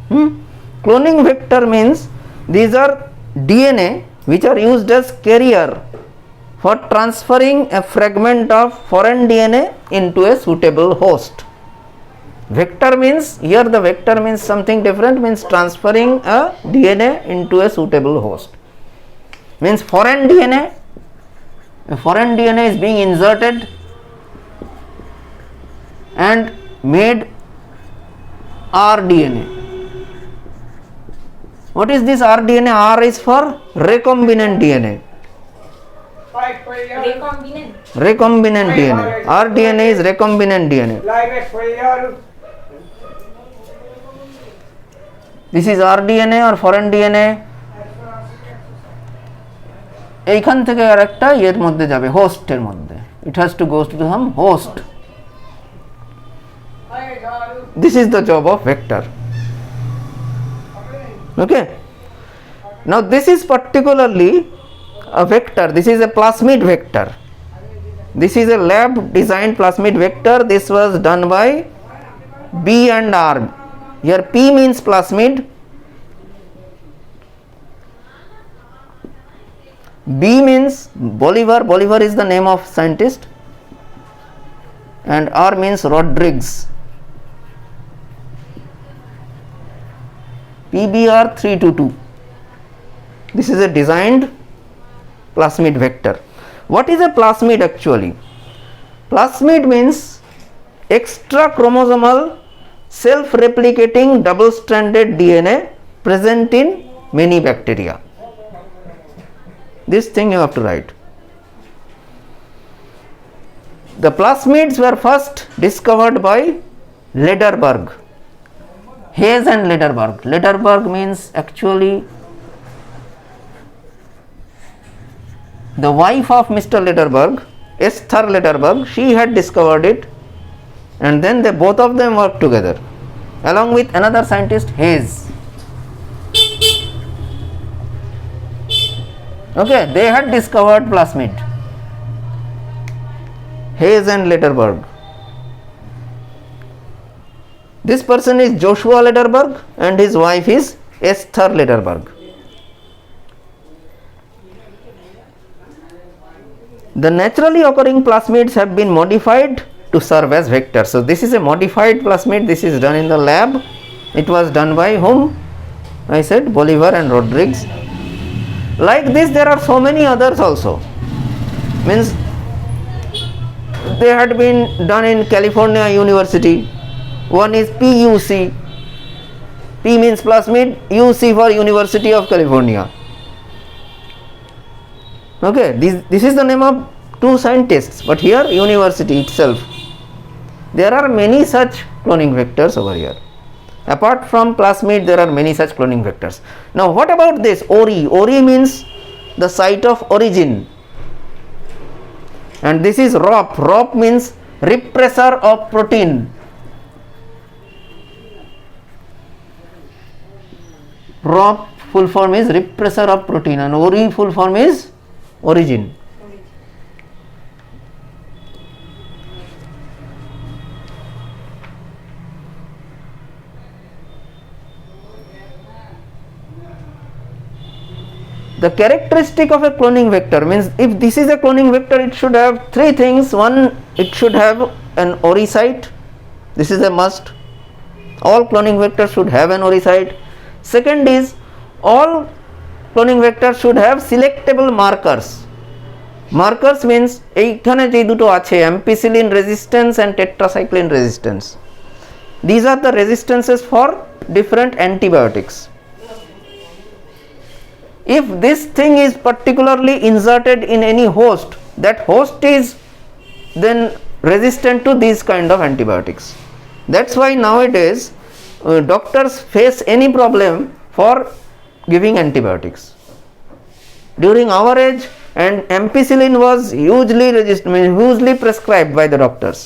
Cloning vector means these are DNA which are used as carrier for transferring a fragment of foreign DNA into a suitable host. Vector means, here the vector means something different, means transferring a DNA into a suitable host. Means foreign DNA is being inserted and made rDNA. What is this rDNA? R is for recombinant DNA. Recombinant DNA. rDNA is recombinant DNA. This is rDNA or foreign DNA. এইখান থেকে আরেকটা এর মধ্যে যাবে, হোস্টের মধ্যে. It has to go to some host. This is the job of vector. Okay. Now this is particularly a vector. This is a plasmid vector. This is a lab designed plasmid vector. This was done by B and R. Here P means plasmid, B means Bolivar. Bolivar is the name of scientist, and R means Rodrigues. PBR 322. This is a designed plasmid vector. What is a plasmid actually? Plasmid means extra chromosomal self-replicating double-stranded DNA present in many bacteria. This thing you have to write. The plasmids were first discovered by Lederberg, Hayes and Lederberg. Lederberg means actually the wife of Mr. Lederberg, Esther Lederberg. She had discovered it, and then they both of them worked together along with another scientist, Hayes. Okay, they had discovered plasmid, Hayes and Lederberg. This person is Joshua Lederberg and his wife is Esther Lederberg. The naturally occurring plasmids have been modified to serve as vectors. So this is a modified plasmid. This is done in the lab. It was done by whom? I said Bolivar and Rodrigues. Like this there are so many others also. Means they had been done in California University. One is PUC. P means plasmid, UC for University of California. Okay, this is the name of two scientists, but here university itself. There are many such cloning vectors over here. Apart from plasmid, there are many such cloning vectors. Now what about this ORI? ORI means the site of origin, and this is ROP. ROP means repressor of protein. ROP full form is repressor of protein, and ORI full form is origin. The characteristic of a cloning vector means, if this is a cloning vector, it should have three things. One, it should have an ORI site. This is a must. All cloning vectors should have an ORI site. Second is, all cloning vectors should have selectable markers. Markers means এইখানে যে দুটো আছে, ampicillin resistance and tetracycline resistance. These are the resistances for different antibiotics. If this thing is particularly inserted in any host, that host is then resistant to these kind of antibiotics. That's why nowadays doctors face any problem for giving antibiotics. During our age, and ampicillin was hugely prescribed by the doctors,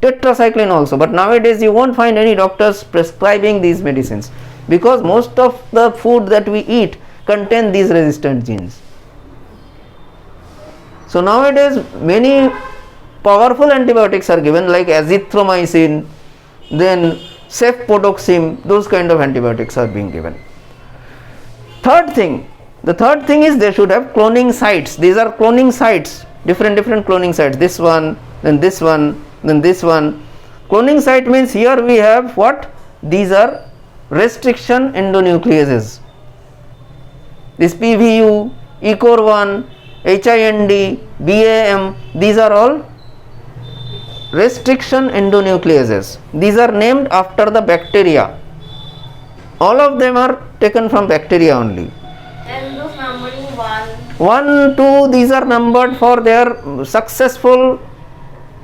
tetracycline also, but nowadays you won't find any doctors prescribing these medicines, because most of the food that we eat contain these resistant genes. So nowadays many powerful antibiotics are given, like azithromycin, then cefpodoxime, those kind of antibiotics are being given. The third thing is they should have cloning sites. These are cloning sites, different cloning sites. This one, then this one, then this one. Cloning site means here we have what? These are restriction endonucleases. This PVU, ECOR1, HIND, BAM, these are all restriction endonucleases. These are named after the bacteria. All of them are taken from bacteria only. And those numbering 1, 2, these are numbered for their successful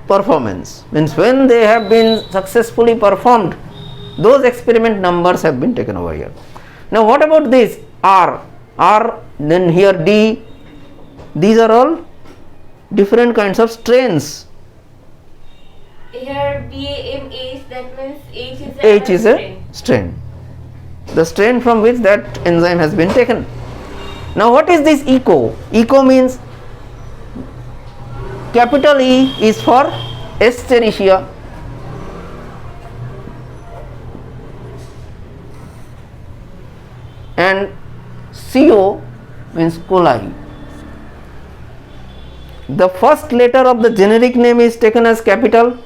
performance. Means when they have been successfully performed, those experiment numbers have been taken over here. Now what about this R, then here D, these are all different kinds of strains. Here BAMH, that means H H is a strain. The strain from which that enzyme has been taken. Now what is this ECO? ECO means capital E is for Escherichia, and CO means coli. The first letter of the generic name is taken as capital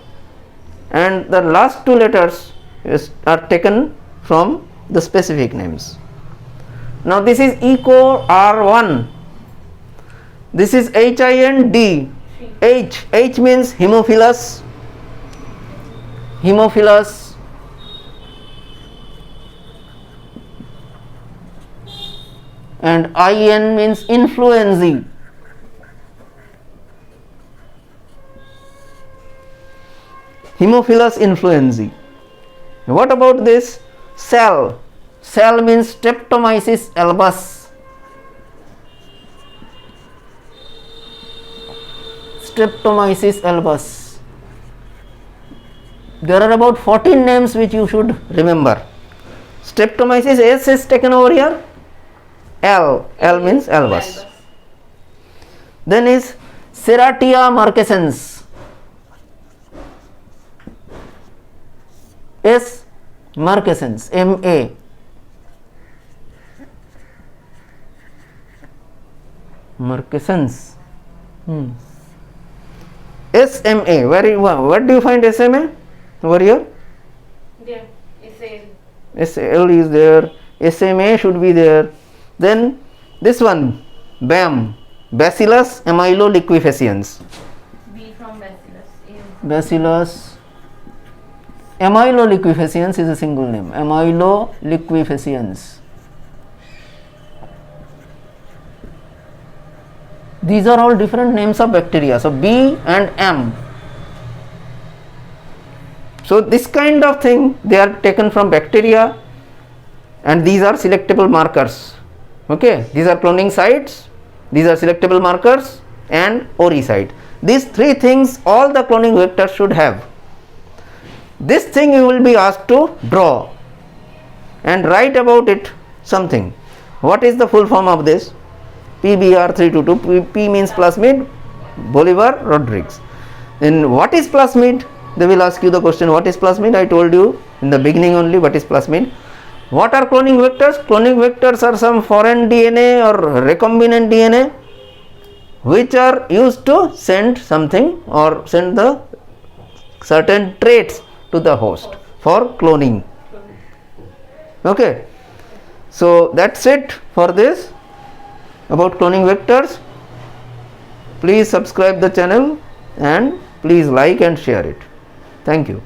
and the last two letters are taken from the specific names. Now this is ECO R1, this is HIND, H means Haemophilus, and IN means influenzae. Haemophilus influenzae. What about this cell? Cell means Streptomyces albus. Streptomyces albus. There are about 14 names which you should remember. Streptomyces, S is taken over here. L means albus. Then is Serratia marcescens. S marcescens, MA. Marcescens. SMA. What do you find SMA over here? There, SL is there. SMA should be there. Then this one, BAM, Bacillus amyloliquefaciens. B from Bacillus. Bacillus amyloliquefaciens is a single name. Amyloliquefaciens. These are all different names of bacteria. So B and M. So this kind of thing, they are taken from bacteria, and these are selectable markers. Okay, these are cloning sites, these are selectable markers, and ORI site. These three things all the cloning vectors should have. This thing you will be asked to draw and write about it something. What is the full form of this? PBR322. P means plasmid Bolivar Rodriguez. Then what is plasmid? They will ask you the question, what is plasmid? I told you in the beginning only what is plasmid. What are cloning vectors? Cloning vectors are some foreign DNA or recombinant DNA which are used to send something or send the certain traits to the host for cloning. Okay, so that's it for this about cloning vectors. Please subscribe the channel and please like and share it. Thank you.